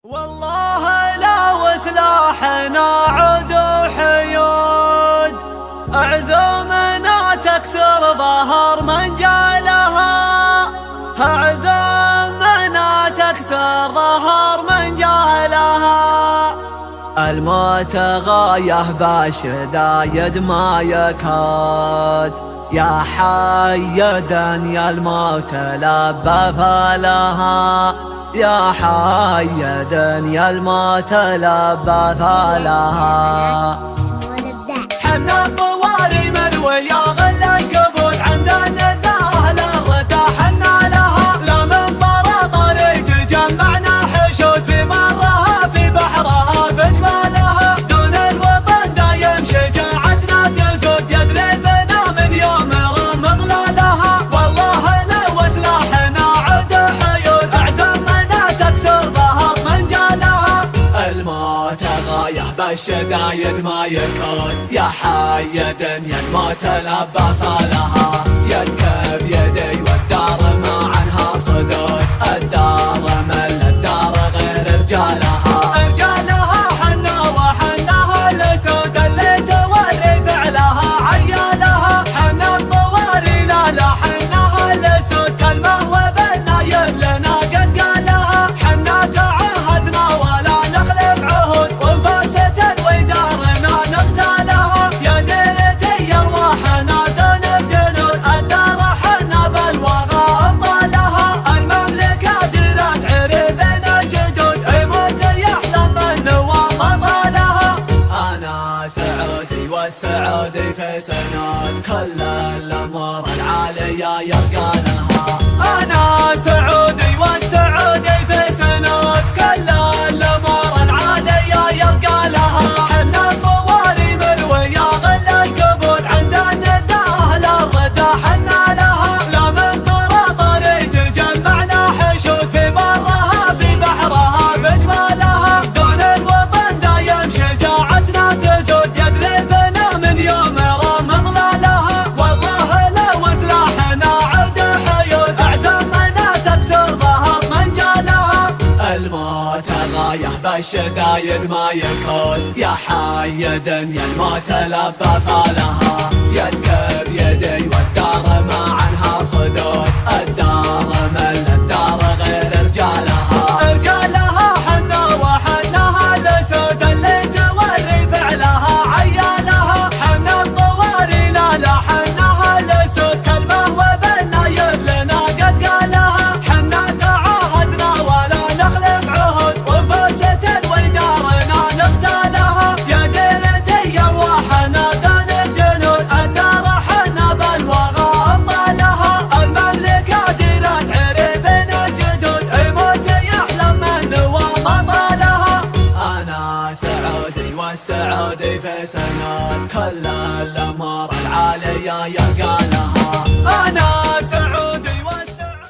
والله لا وسلاحنا عود حيود، عزومنا تكسر ظهر من جالها، عزومنا تكسر ظهر من جالها. الموت غايه بالشدايد ما يكاد، يا حيدا يا الموت لبى فلها، يا حيدا يا الموت لبى فلها. حنا الطواري من ويا غل القبول عندنا ذاهل الردى حنا لها، لا من طرطري تجمعنا حشود في برها في بحرها في جبالها، دون الوطن دايم شجاعتنا تزود، يدري بنا من يوم رام ظلالها. والله لو سلاحنا عود حيود، اعزمنا تكسر ظهر من جالها. الموت غايه بالشدايد ما يكاد، يا حيدا يا الموت لبى فلها، يدك بيدي والدار ما عنها صدود، الدار مل الدار غير رجالها. رجالها حنا وحناها الاسود اللي توري فعلها عيالها، حنا الطواري لا حناها الاسود كلمه وبالنايب لنا قد قالها. حنا تعهدنا ولا نخلف عهود، وانفاسة ودارنا نقتالها، يا ديرتي ارواحنا ذون الجنود، الدار حنا بالوغى ابطالها. المملكه ديرت عريبنا جدود، يموت يحلم من نوام طالها. انا سعودي والسعودي في سناد، كل الامور العاليه يرقى لها. انا سعودي والسعودي في سناد، كل الامور العاليه يرقى لها. حنا الطواري من ويا غل القبول عندنا ذاهل الردى حنا لها، لا من طرطري تجمعنا حشود في برها في بحرها في جبالها، دون الوطن دايم شجاعتنا تزود، يدري بنا من يوم رام ظلالها. والله لو سلاحنا عود حيود، اعزمنا تكسر ظهر من جالها. الموت غايه بالشدايد ما يكاد، يا حيدا يا الموت لبى فلها، يدك بيدي والدار ما عنها صدود، الدار مل الدار غير رجالها. رجالها حنا وحناها الاسود اللي توري فعلها عيالها، حنا الطواري لا حناها الاسود كلمه وبالنايب لنا قد قالها. حنا تعاهدنا ولا نخلف عهود، وانفاسة ودارنا نقتالها، يا ديرتي ارواحنا ذون الجنود، الدار حنا بالوغى ابطالها. المملكه ديرت عريبنا جدود، يموت يحلم من نوام طالها. انا سعودي والسعودي في سناد، كل الامور العاليه يرقى لها. انا